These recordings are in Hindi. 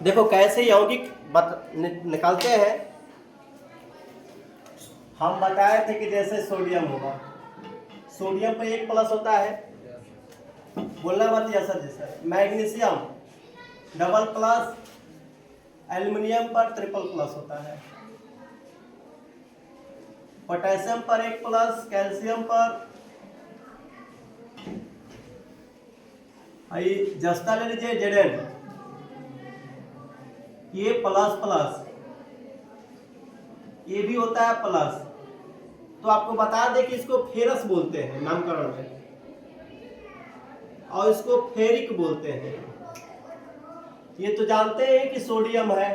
देखो कैसे यौगिक निकालते हैं। हम बताए थे कि जैसे सोडियम होगा, सोडियम पे 1 प्लस होता है, बोलना मत जैसा जैसा। मैग्नीशियम डबल प्लस, एल्युमिनियम पर ट्रिपल प्लस होता है। पोटेशियम पर 1 प्लस, कैल्शियम पर जस्ता ले लीजिए Zn, ये प्लस प्लस, ये भी होता है प्लस। तो आपको बता दें कि इसको फेरस बोलते हैं नामकरण में, और इसको फेरिक बोलते हैं। ये तो जानते हैं कि सोडियम है,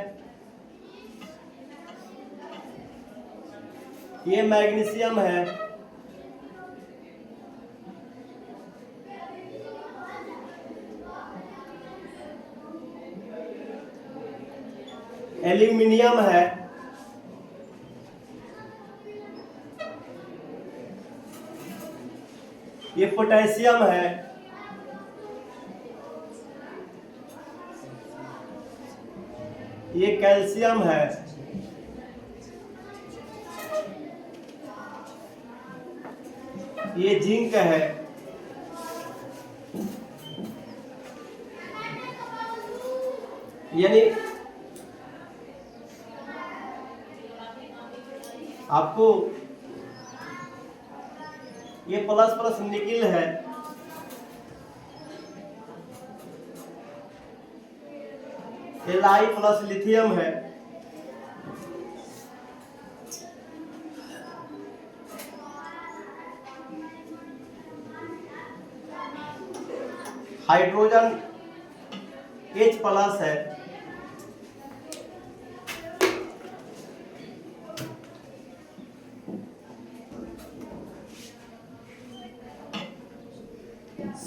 ये मैग्नीशियम है, एल्यूमिनियम है, ये पोटेशियम है, ये कैल्शियम है, ये जिंक है, यानी आपको ये प्लस प्लस निकिल है, Li प्लस लिथियम है, हाइड्रोजन H प्लस है,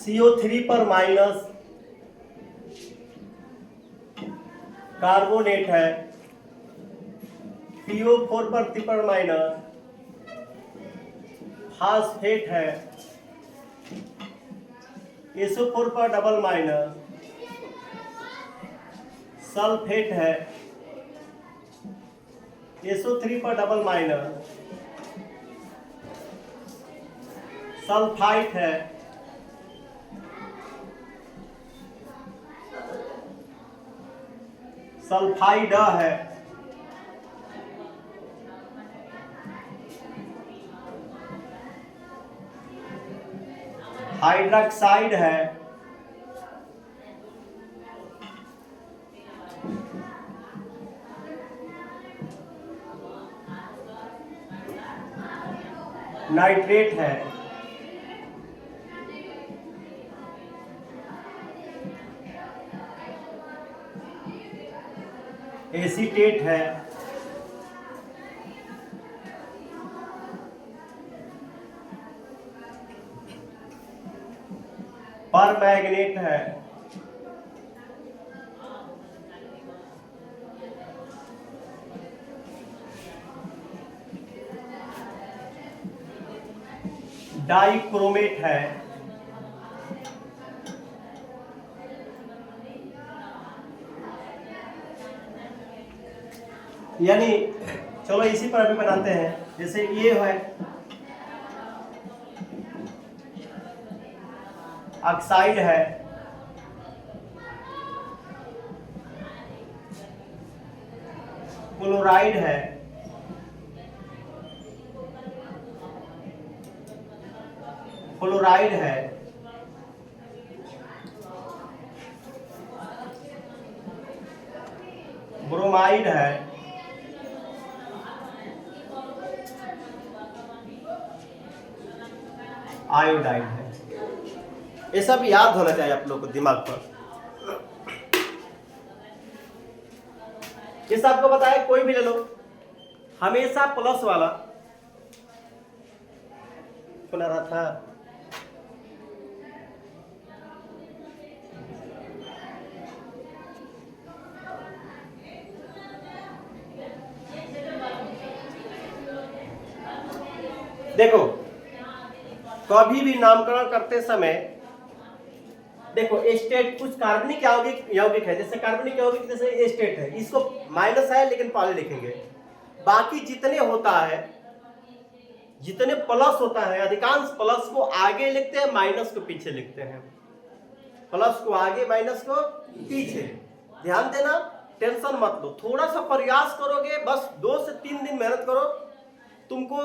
CO3 पर माइनस, कार्बोनेट है, PO4 पर ट्रिपल माइनस, फास्फेट है, SO4 पर डबल माइनस, सल्फेट है, SO3 पर डबल माइनस, सल्फाइट है, सल्फाइड है, हाइड्रोक्साइड है, नाइट्रेट है, एसीटेट है, परमैंगनेट है, डाइक्रोमेट है, यानी चलो इसी पर अभी बनाते हैं। जैसे ये है ऑक्साइड है, क्लोराइड है, फ्लोराइड है, ब्रोमाइड है, आयोडाइड है। ये सब याद होना चाहिए आप लोग को दिमाग पर। ये सब आपको बताया, कोई भी ले लो, हमेशा प्लस वाला सुना रहा था। देखो कभी भी नामकरण करते समय देखो स्टेट कुछ कार्बनिक यौगिक है, जैसे कार्बनिक यौगिक जैसे स्टेट है, इसको माइनस है लेकिन पहले लिखेंगे। बाकी जितने होता है, जितने प्लस होता है, अधिकांश प्लस को आगे लिखते हैं, माइनस को पीछे लिखते हैं। प्लस को आगे, माइनस को पीछे। ध्यान देना, टेंशन मत लो, थोड़ा सा प्रयास करोगे, बस 2 से 3 दिन मेहनत करो, तुमको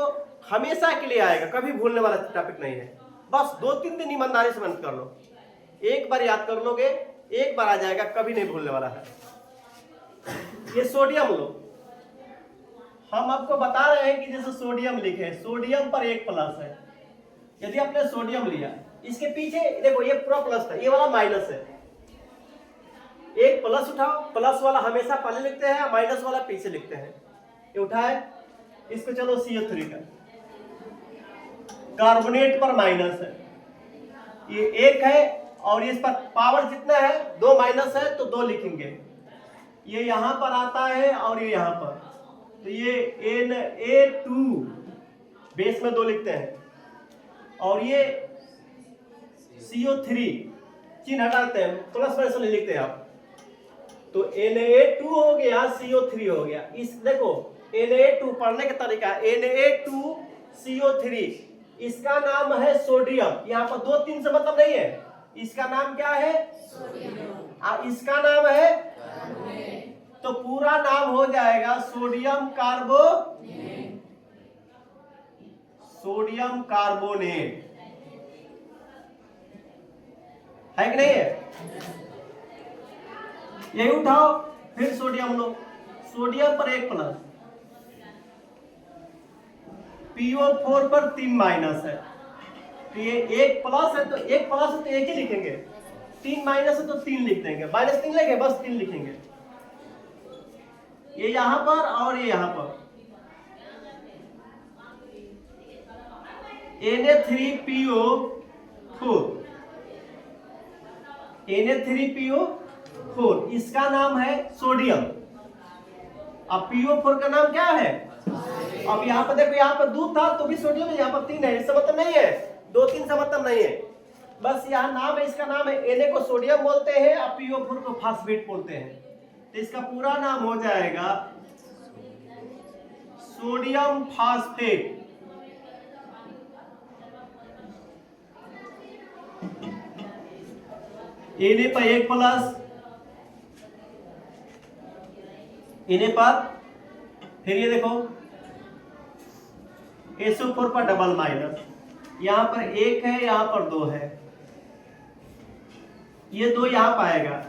हमेशा के लिए आएगा, कभी भूलने वाला टॉपिक नहीं है। बस 2-3 दिन ईमानदारी से मेहनत कर लो, एक बार याद कर लोगे, एक बार आ जाएगा, कभी नहीं भूलने वाला है। ये सोडियम लो, हम आपको बता रहे हैं कि जैसे सोडियम लिखे, सोडियम पर 1 प्लस है। यदि आपने सोडियम लिया, इसके पीछे देखो ये पूरा प्लस था, ये वाला माइनस है, 1 प्लस उठाओ, प्लस वाला हमेशा पहले लिखते हैं, माइनस वाला पीछे लिखते हैं। ये उठाए, इसको चलो CO3 का, कार्बोनेट पर माइनस है, ये 1 है, और इस पर पावर जितना है 2 माइनस है तो 2 लिखेंगे। ये यहां पर आता है और ये यहां पर, तो ये Na2 बेस में 2 लिखते हैं, और ये CO3 चिन्ह हटाते हैं, प्लस माइनस नहीं लिखते हैं आप, तो Na2 हो गया, CO3 हो गया। इस देखो Na2 पढ़ने का तरीका, Na2CO3, इसका नाम है सोडियम। यहाँ पर 2-3 से मतलब नहीं है, इसका नाम क्या है? सोडियम। इसका नाम है कार्बोनेट, तो पूरा नाम हो जाएगा सोडियम कार्बोनेट। सोडियम कार्बोनेट है कि नहीं है? यही उठाओ, फिर सोडियम लो, सोडियम पर 1 प्लस, PO4 पर 3 माइनस है, तो ये 1 प्लस है, तो 1 प्लस है तो 1 ही लिखेंगे, 3 माइनस है तो 3 लिख देंगे, -3 लेंगे, बस 3 लिखेंगे। ये यहां पर और ये यहां पर, Na3PO4, Na3PO4, इसका नाम है सोडियम। अब PO4 का नाम क्या है? अब यहाँ पर देखो, यहाँ पर 2 था तो भी सोडियम है, यहाँ पर 3 है, इसका मतलब नहीं है 2-3 से मतलब नहीं है, बस यहाँ नाम है, इसका नाम है। Na को सोडियम बोलते हैं और PO4 को फास्फेट बोलते हैं, तो इसका पूरा नाम हो जाएगा सोडियम फास्फेट। Na पर 1 प्लस, Na पर, फिर ये देखो SO4 पर डबल माइनस, यहां पर 1 है, यहां पर 2 है, ये 2 यहां पाएगा।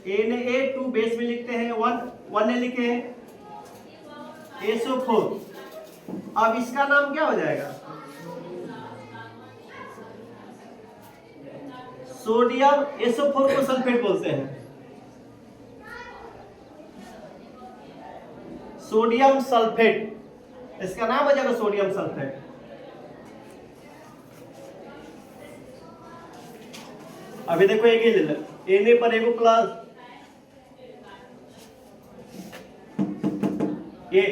Na2 बेस में लिखते हैं, 1 ने लिखे हैं, SO4, अब इसका नाम क्या हो जाएगा? सोडियम, SO4 को सल्फेट बोलते हैं, सोडियम सल्फेट, इसका नाम हो जाएगा सोडियम सल्फेट। अभी देखो एक ही ले लो, Na पर 1 प्लस, ये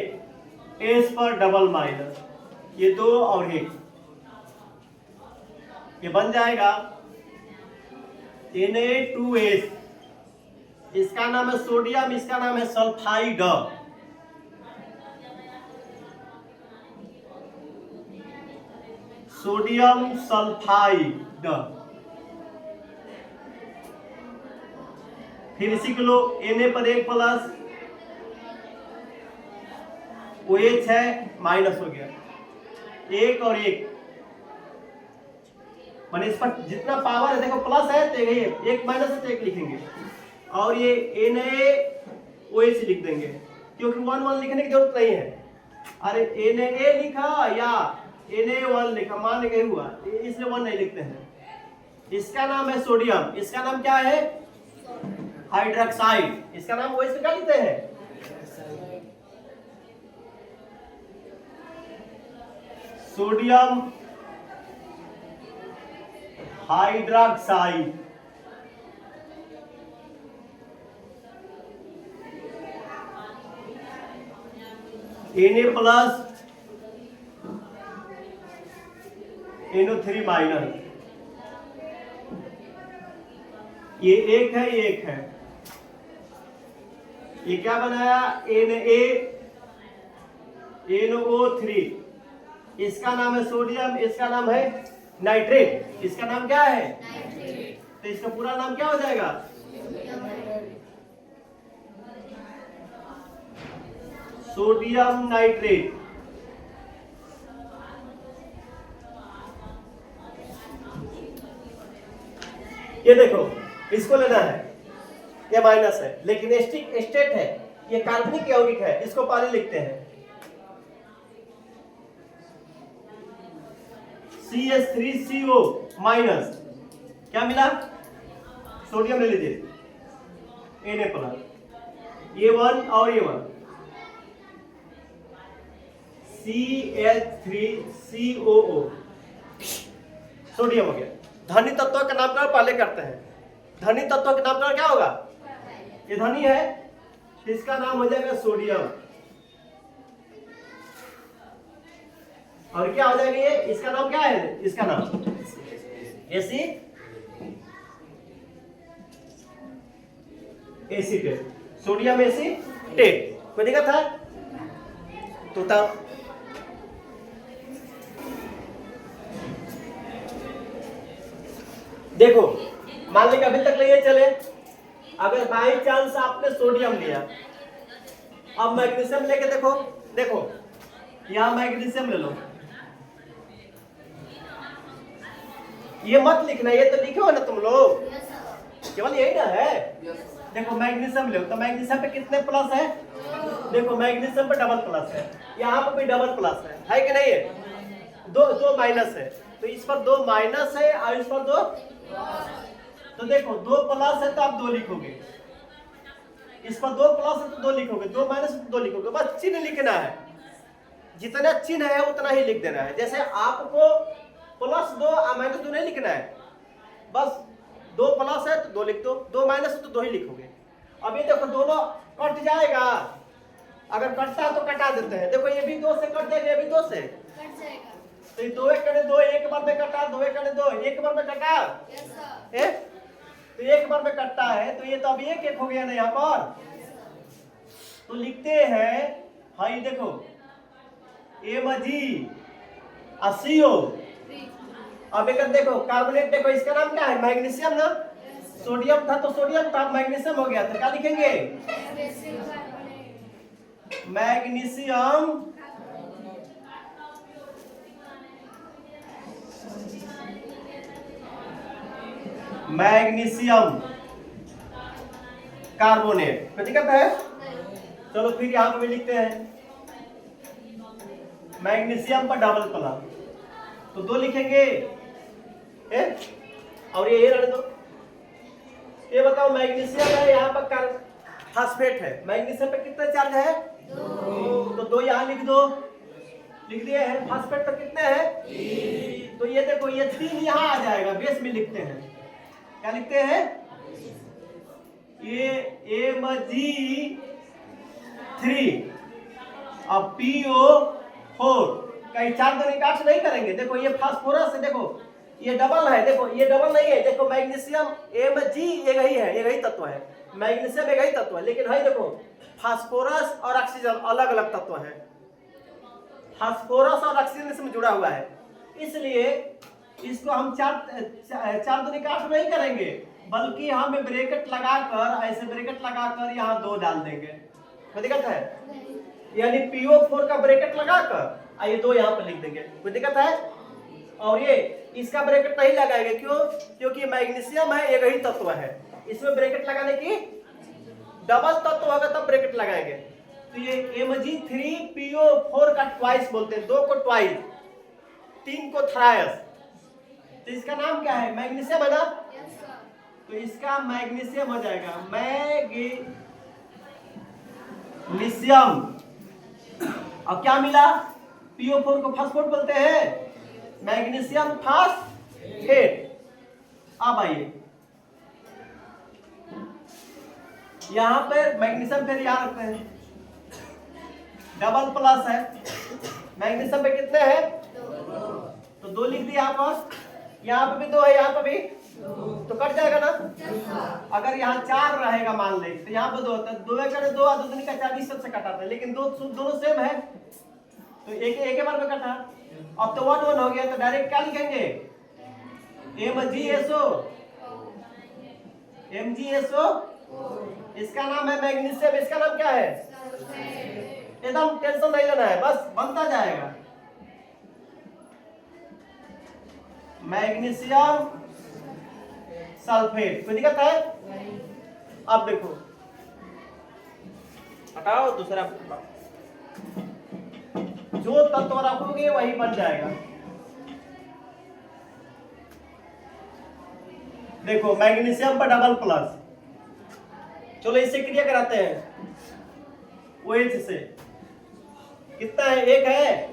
S पर डबल माइनस, ये 2 और 1, ये बन जाएगा Na2S, इसका नाम है सोडियम, इसका नाम है सल्फाइड, सोडियम सल्फाइड। फिर इसी को लो, Na पर 1 प्लस, OH है, माइनस हो गया, 1 और 1, माने इस पर जितना पावर है देखो, प्लस है तो ये 1 माइनस है तो 1 लिखेंगे, और ये NaOH लिख देंगे, क्योंकि 1 लिखने की जरूरत नहीं है। अरे Na लिखा या Na1 लिखा, मान गए हुआ, इसलिए 1 नहीं लिखते हैं। इसका नाम है सोडियम, इसका नाम क्या है? हाइड्रोक्साइड, इसका नाम OH से क्या लिखते हैं? Sodium hydroxide. Na plus, NO3 minus, ये एक है, ये एक है। ये क्या बनाया? NaNO3। इसका नाम है सोडियम, इसका नाम है नाइट्रेट। इसका नाम क्या है? तो इसका पूरा नाम क्या हो जाएगा? Sodium nitrate. ये देखो, इसको लेना है, ये माइनस है, लेकिन स्टेट है, ये कार्बनिक यौगिक है, इसको पहले लिखते हैं। CH3CO माइनस, क्या मिला? सोडियम ले लीजिए, Na प्लस, ये 1 और ये 1, CH3COO, सोडियम हो गया। धनी तत्व का नामकरण पहले करते हैं। धनी तत्व का नामकरण क्या होगा? ये धनी है, इसका नाम हो जाएगा सोडियम, और क्या हो जाएगा ये? इसका नाम क्या है? इसका नाम एसीटेट, सोडियम एसीटेट। कोई दिक्कत है? तो तब देखो, मान लीजिए अभी तक ले चले, अगर बाई चांस आपने सोडियम लिया, अब मैग्नीशियम लेके देखो, देखो यहां मैग्नीशियम ले लो, ये मत लिखना, ये तो लिखे हो ना तुम लोग, केवल यही ना है। देखो मैग्नीशियम लो, तो मैग्नीशियम पे कितने प्लस है? देखो मैग्नीशियम पे डबल प्लस है, यहाँ पे भी डबल प्लस है कि नहीं है? दो माइनस है, तो इस पर 2 माइनस है और इस पर 2, तो देखो 2 प्लस है तो आप 2 लिखोगे, इस पर 2 प्लस है तो 2 लिखोगे, 2 माइनस है तो 2 लिखोगे, बस चिन्ह लिखना है, जितना चिन्ह है उतना ही लिख देना है। जैसे आपको +2 और -2 नहीं लिखना है, बस 2 प्लस है तो 2 लिख दो, 2 माइनस है तो 2 ही लिखोगे। अब ये देखो दोनों कट जाएगा, अगर कटता है तो कटा देते हैं, देखो ये भी 2 से कट जाएगा, ये भी 2 से कट जाएगा, तो ये 2 एक करे 2, एक बार में कटा, 2 एक करे 2, एक बार में कटा, तो एक बार में कटता है, तो ये तो अब एक हो गया ना यहाँ पर, तो लिखते हैं, हाँ ये देखो MgCO। अब एक देखो कार्बोनेट, देखो इसका नाम क्या है? मैग्नीशियम ना, सोडियम था तो सोडियम था, मैग्नीशियम हो गया, तो क्या लिखेंगे? Magnesium carbonate. कोई दिक्कत है? चलो फिर यहां पे लिखते हैं मैग्नीशियम पर डबल प्लस, तो 2 लिखेंगे, और ये रहने दो। ये बताओ मैग्नीशियम है, यहाँ पर फास्फेट है, मैग्नीशियम पे कितना चार्ज है? 2, तो 2 यहाँ लिख दो, लिख दिए हैं। फास्फेट पे कितने हैं? 3, तो ये देखो ये 3 यहाँ आ जाएगा, बेस में लिखते हैं, क्या लिखते हैं? ये Mg3 अब PO4, कहीं 4 को निकाल नहीं करेंगे। देखो ये फास्फोरस है, देखो ये डबल है, देखो ये डबल नहीं है, देखो मैग्नीशियम Mg एक ही है, एक ही तत्व है, मैग्नीशियम एक ही तत्व है, लेकिन है देखो फास्फोरस और ऑक्सीजन अलग अलग तत्व है, फास्फोरस और ऑक्सीजन इसमें जुड़ा हुआ है, इसलिए इसको हम 4 दो निकाल नहीं करेंगे, बल्कि हम ब्रैकेट लगाकर, ऐसे ब्रैकेट लगाकर यहाँ 2 डाल देंगे। कोई दिक्कत है? यानी PO4 का ब्रैकेट लगाकर ये 2 यहाँ पर लिख देंगे। कोई दिक्कत है? और ये इसका ब्रैकेट नहीं लगाएंगे, क्यों? क्योंकि मैग्नीशियम है, एक ही तत्व है, इसमें ब्रैकेट लगाने की, डबल तत्व होगा तब ब्रैकेट लगाएंगे। तो ये Mg3PO4 का ट्वाइस बोलते हैं, 2 को ट्वाइस, 3 को थ्राइस, तो इसका नाम क्या है? मैग्नीशियम है ना, तो इसका मैग्नीशियम हो जाएगा मैग्नीशियम। अब क्या मिला? PO4 को फास्फेट बोलते हैं, मैग्नीशियम फास्फेट। अब आइए यहां पर मैग्नीशियम फिर याद रखते हैं, डबल प्लस है, मैग्नीशियम पे कितने हैं? तो 2 लिख दिया यहाँ पर, यहाँ पे भी 2 है, यहाँ पे भी तो कट जाएगा ना। अगर यहाँ 4 रहेगा मान ले तो यहाँ पे 2 होता है, 2 करे 2 और 2 दूनी का 4 इस सबसे कटाता है, लेकिन दोनों सेम है तो एक ही बार में कटा। अब तो 1 1 हो गया तो डायरेक्ट क्या लिखेंगे MgSO। इसका नाम है मैग्नीशियम, इसका नाम क्या है, एकदम टेंशन नहीं लेना है, बस बनता जाएगा मैग्नीशियम सल्फेट। कोई दिक्कत है? अब देखो हटाओ दूसरा, जो तत्व रखोगे वही बन जाएगा। देखो मैग्नीशियम पर डबल प्लस, चलो इससे क्रिया कराते हैं। OH से कितना है, 1 है,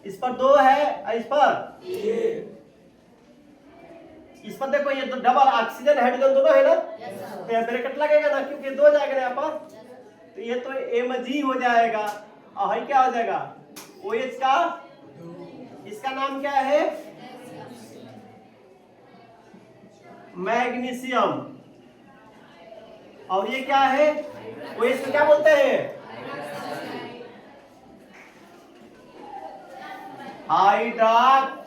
इस पर 2 है, इस पर देखो ये तो डबल ऑक्सीजन हाइड्रोजन दोनों है ना, तो यहाँ ब्रैकेट लगेगा ना क्योंकि 2 जाएगा यहाँ पर, तो ये तो Mg हो जाएगा और क्या हो जाएगा OH का, इसका नाम क्या है मैग्नीशियम, और ये क्या है OH को क्या बोलते हैं हाइड्रॉक्साइड।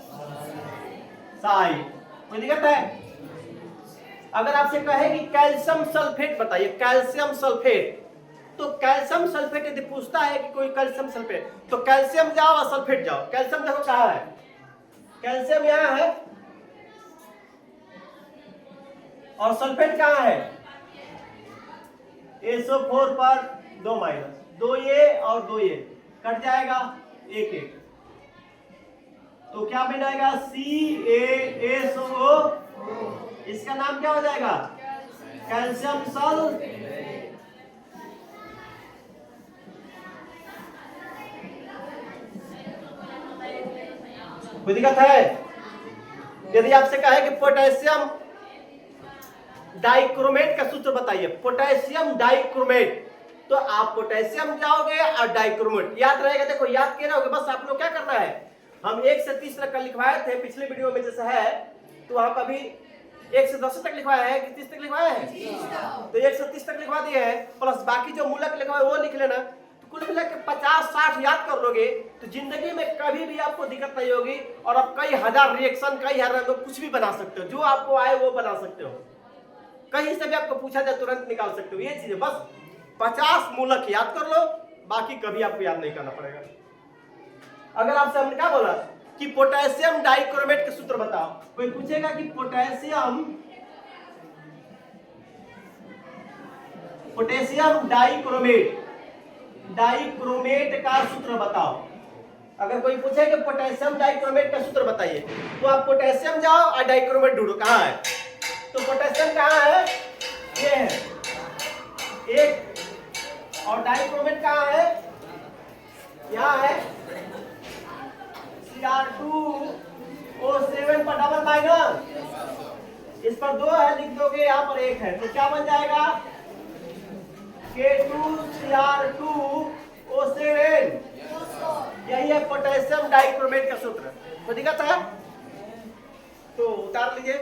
कोई दिक्कत है? अगर आपसे कहे कि कैल्शियम सल्फेट बताइए, कैल्शियम सल्फेट, तो कैल्शियम सल्फेट यदि पूछता है कि कोई कैल्शियम सल्फेट, तो कैल्शियम जाओ और सल्फेट जाओ। कैल्शियम देखो कहाँ है, कैल्शियम यहाँ है और सल्फेट कहाँ है SO4 पर 2 माइनस, 2 ये और 2 ये कट जाएगा 1 1, तो क्या बनेगा CaSO। इसका नाम क्या हो जाएगा कैल्शियम सल्फेट। कोई दिक्कत है? यदि आपसे कहे कि पोटेशियम डाइक्रोमेट का सूत्र बताइए, पोटेशियम डाइक्रोमेट, तो आप पोटेशियम जाओगे और डाइक्रोमेट याद रहेगा। देखो याद किए रहोगे, बस आप लोग क्या करना है, हम 1 से 30 तक का लिखवाए थे पिछले वीडियो में जैसा है, तो वहां कभी 1 से 10 तक लिखवाया है कि 30 तक लिखवाया है, तो 1 से 30 तक लिखवा दिए हैं, प्लस बाकी जो मूलक लिखवाए वो लिख लेना। तो कुल मिला के 50-60 याद कर लोगे तो जिंदगी में कभी भी आपको दिक्कत नहीं होगी, और आप कई हजार रिएक्शन, कई हजार कुछ भी बना सकते हो, जो आपको आए वो बना सकते हो, कहीं से भी आपको पूछा जाए तुरंत निकाल सकते हो। ये चीजें बस 50 मूलक याद कर लो, बाकी कभी आपको याद नहीं करना पड़ेगा। अगर आपसे हमने क्या बोला कि पोटेशियम डाइक्रोमेट के सूत्र बताओ, कोई पूछेगा कि पोटेशियम डाइक्रोमेट का सूत्र बताओ। अगर कोई पूछे कि पोटेशियम डाइक्रोमेट का सूत्र बताइए, तो आप पोटेशियम जाओ और डाइक्रोमेट ढूंढो कहाँ है। तो पोटेशियम कहाँ है, ये है 1, और डाइक्रोमेट कहाँ है, यहाँ है Cr2O7 पर डबल माइनस, इस पर 2 है लिख दोगे, यहाँ पर 1 है, तो क्या बन जाएगा K2Cr2O7। यही है पोटेशियम डाइक्रोमेट का सूत्र। तो दिक्कत है तो उतार लीजिए।